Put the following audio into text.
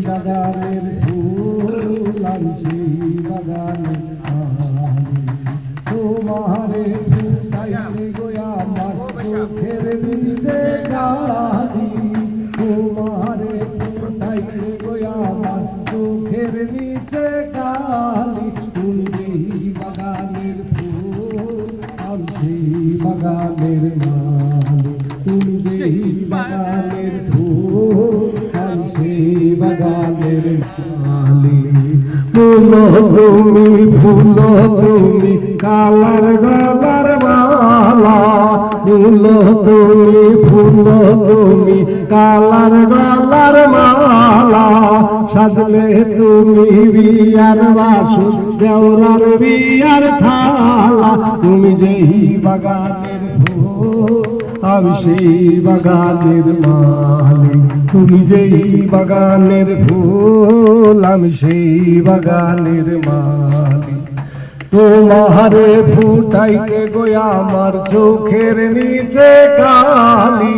বাগানের ফুল আনছি বাগানের তোমারে ফুটাইলে গো আমার চোখের নিচে গালি তোমারে ফুটাইলে গো আমার চোখের নিচে গালি তুমি বাগানের ফুল আনছি বাগানের মালি তুমি বাগানের ফুল বাগানের মালি ফুল তুমি কালার গলার মালা ফুল তুমি কালার গলার মালা সাজলে তুমি বিয়ার বাসু দেওরার বিয়ার থালা তুমি যেই বাগানের ফুল আমি সেই বাগানের মালি তুমি যেই বাগানের ফুল আমি সেই বাগানের মালি তোমারে ফুটাইতে গো আমার চোখের নিচে কালি।